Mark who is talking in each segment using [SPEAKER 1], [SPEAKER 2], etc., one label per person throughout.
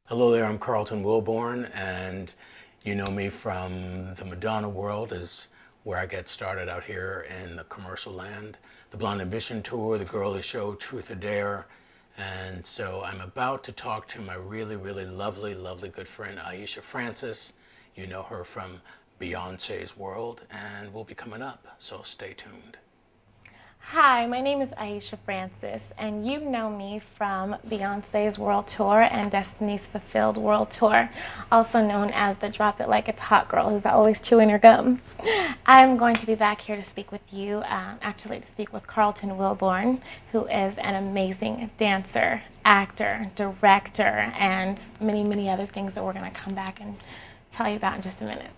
[SPEAKER 1] Hello there, I'm Carlton Wilborn, and you know me from the Madonna world is where I get started out here in the commercial land. The Blonde Ambition Tour, the Girly Show, Truth or Dare. And so I'm about to talk to my really lovely good friend Aisha Francis. You know her from Beyonce's world, and will be coming up, so stay tuned.
[SPEAKER 2] Hi, my name is Aisha Francis, and you know me from Beyonce's World Tour and Destiny's Fulfilled World Tour, also known as the Drop It Like It's Hot girl who's always chewing her gum. I'm going to be back here to speak with you, actually to speak with Carlton Wilborn, who is an amazing dancer, actor, director, and many other things that we're going to come back and tell you about in just a minute.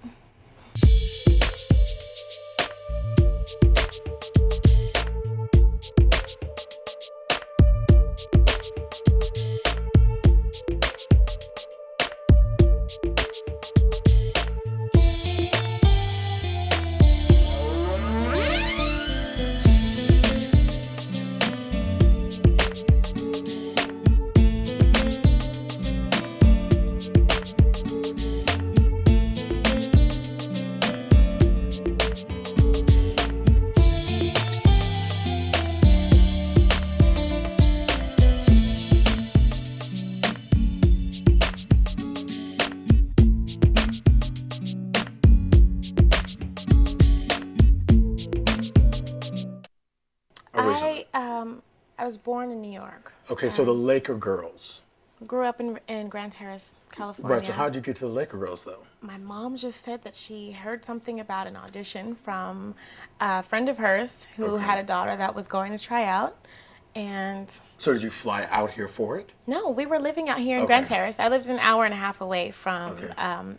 [SPEAKER 2] I was born in New York.
[SPEAKER 1] Okay, so the Laker girls.
[SPEAKER 2] Grew up in Grand Terrace, California.
[SPEAKER 1] Right, so how'd you get to the Laker girls though?
[SPEAKER 2] My mom just said that she heard something about an audition from a friend of hers who had a daughter that was going to try out. And
[SPEAKER 1] so did you fly out here for it?
[SPEAKER 2] no, we were living out here in Grand Terrace. I lived an hour and a half away from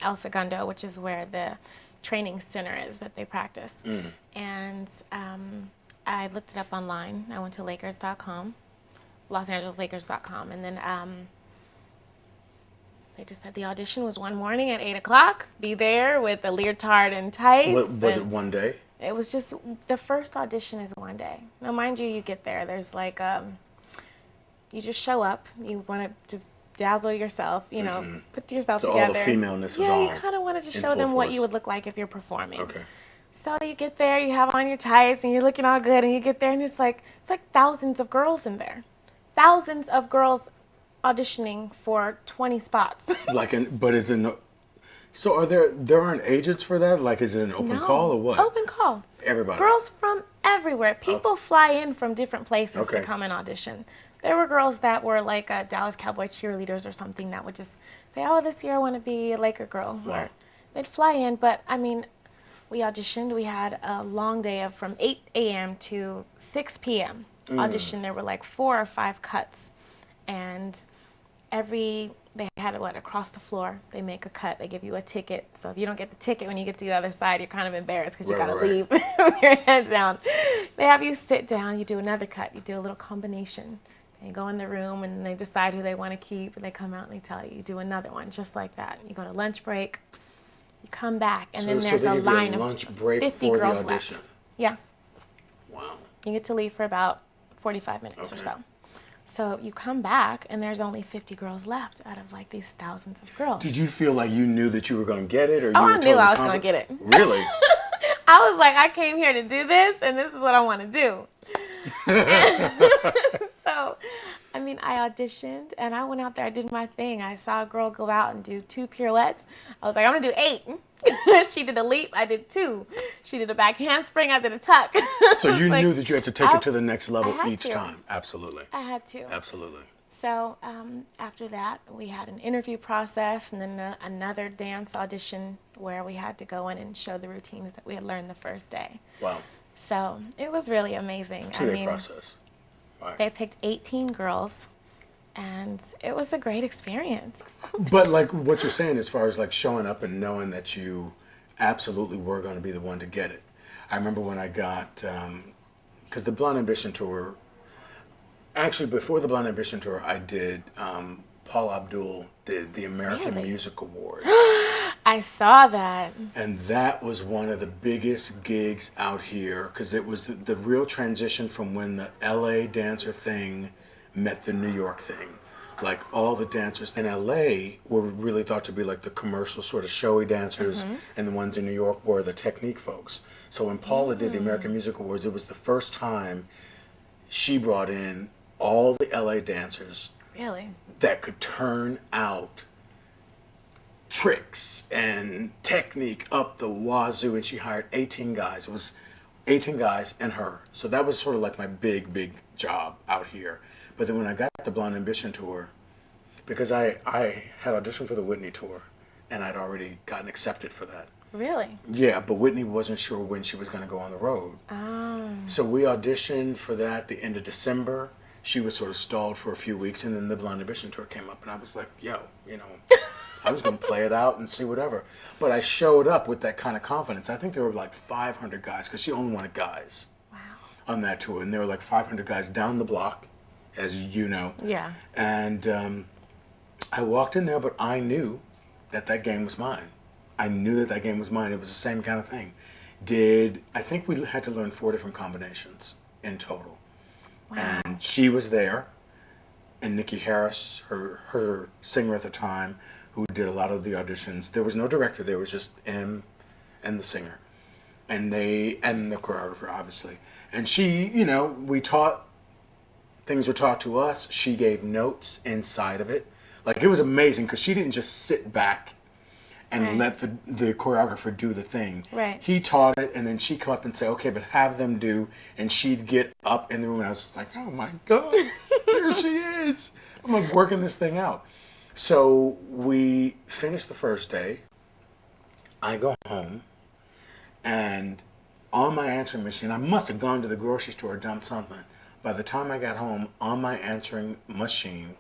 [SPEAKER 2] El Segundo, which is where the training center is that they practice. And I looked it up online. I went to Lakers.com, LosAngelesLakers.com, and then they just said the audition was one morning at 8 o'clock. Be there with a leotard and tights.
[SPEAKER 1] Was it one day?
[SPEAKER 2] It was just, the first audition is one day. Now, mind you, you get there. There's like, you just show up. You want to just dazzle yourself, you know, put yourself together.
[SPEAKER 1] So all the femaleness is all.
[SPEAKER 2] Yeah, you kind of want to just show them what you would look like if you're performing.
[SPEAKER 1] Okay.
[SPEAKER 2] So you get there, you have on your tights, and you're looking all good, and you get there, and it's like thousands of girls in there. Thousands of girls auditioning for 20 spots.
[SPEAKER 1] But is it no, so are there aren't agents for that? Like, is it an open call or what?
[SPEAKER 2] Open call.
[SPEAKER 1] Everybody.
[SPEAKER 2] Girls from everywhere. People fly in from different places to come and audition. There were girls that were like Dallas Cowboy cheerleaders or something that would just say, oh, this year I want to be a Laker girl.
[SPEAKER 1] Wow.
[SPEAKER 2] Or they'd fly in, but I mean, we auditioned. We had a long day of from 8 a.m. to 6 p.m. Audition. There were like 4 or 5 cuts. And they had across the floor, they make a cut. They give you a ticket. So if you don't get the ticket when you get to the other side, you're kind of embarrassed because you got to leave with your head down. They have you sit down. You do another cut. You do a little combination. And you go in the room and they decide who they want to keep. And they come out and they tell you, you do another one just like that. You go to lunch break. You come back, and then there's a line of
[SPEAKER 1] lunch break
[SPEAKER 2] 50
[SPEAKER 1] for
[SPEAKER 2] girls
[SPEAKER 1] the audition.
[SPEAKER 2] left. Yeah.
[SPEAKER 1] Wow.
[SPEAKER 2] You get to leave for about 45 minutes or so. So you come back, and there's only 50 girls left out of like these thousands of girls.
[SPEAKER 1] Did you feel like you knew that you were going to get it, or
[SPEAKER 2] I knew I was going to get it.
[SPEAKER 1] Really?
[SPEAKER 2] I was like, I came here to do this, and this is what I want to do. So, I mean, I auditioned, and I went out there. I did my thing. I saw a girl go out and do 2 pirouettes. I was like, I'm going to do 8. She did a leap. I did 2. She did a back handspring. I did a tuck.
[SPEAKER 1] So you knew that you had to take it to the next level each time. Absolutely.
[SPEAKER 2] I had to.
[SPEAKER 1] Absolutely.
[SPEAKER 2] So after that, we had an interview process and then another dance audition where we had to go in and show the routines that we had learned the first day.
[SPEAKER 1] Wow.
[SPEAKER 2] So it was really amazing.
[SPEAKER 1] 2-day process.
[SPEAKER 2] Right. They picked 18 girls, and it was a great experience.
[SPEAKER 1] But like what you're saying as far as like showing up and knowing that you absolutely were going to be the one to get it. I remember when I got, because the Blonde Ambition Tour, actually before the Blonde Ambition Tour, I did, Paul Abdul did the American Music Awards.
[SPEAKER 2] I saw that.
[SPEAKER 1] And that was one of the biggest gigs out here because it was the real transition from when the LA dancer thing met the New York thing. like all the dancers in LA were really thought to be like the commercial sort of showy dancers, and the ones in New York were the technique folks. So when Paula did the American Music Awards, it was the first time she brought in all the LA dancers
[SPEAKER 2] Really?
[SPEAKER 1] that could turn out tricks and technique up the wazoo, and she hired 18 guys. It was 18 guys and her. So that was sort of like my big job out here. But then when I got the Blonde Ambition tour, because I had auditioned for the Whitney tour, and I'd already gotten accepted for that.
[SPEAKER 2] Really?
[SPEAKER 1] Yeah, but Whitney wasn't sure when she was going to go on the road.
[SPEAKER 2] Oh.
[SPEAKER 1] So we auditioned for that the end of December. She was sort of stalled for a few weeks, and then the Blonde Ambition tour came up, and I was like, yo, you know, I was going to play it out and see whatever. But I showed up with that kind of confidence. I think there were like 500 guys, because she only wanted guys on that tour, and there were like 500 guys down the block, as you know.
[SPEAKER 2] Yeah.
[SPEAKER 1] And I walked in there, but I knew that that game was mine. I knew that that game was mine. It was the same kind of thing. I think we had to learn 4 different combinations in total.
[SPEAKER 2] Wow.
[SPEAKER 1] And she was there, and Nikki Harris, her singer at the time, who did a lot of the auditions. There was no director. There was just M and the singer, and the choreographer, obviously. And she, you know, things were taught to us. She gave notes inside of it. Like, it was amazing, because she didn't just sit back and let the choreographer do the thing.
[SPEAKER 2] Right.
[SPEAKER 1] He taught it, and then she'd come up and say, okay, but have them do, and she'd get up in the room, and I was just like, oh my God, there she is. I'm like working this thing out. So we finished the first day. I go home, and on my answering machine, I must have gone to the grocery store or done something. By the time I got home, on my answering machine,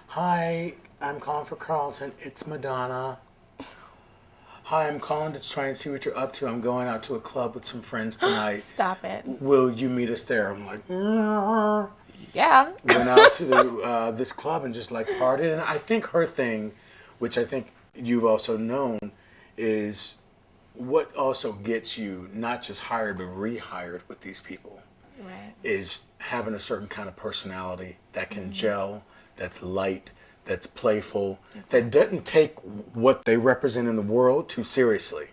[SPEAKER 1] hi, I'm calling for Carlton. It's Madonna. Hi, I'm calling to try and see what you're up to. I'm going out to a club with some friends tonight.
[SPEAKER 2] Stop it.
[SPEAKER 1] Will you meet us there? I'm like,
[SPEAKER 2] Yeah.
[SPEAKER 1] went out to this club and just like partied. And I think her thing, which I think you've also known, is what also gets you not just hired but rehired with these people.
[SPEAKER 2] Right.
[SPEAKER 1] Is having a certain kind of personality that can gel, that's light, that's playful, that doesn't take what they represent in the world too seriously.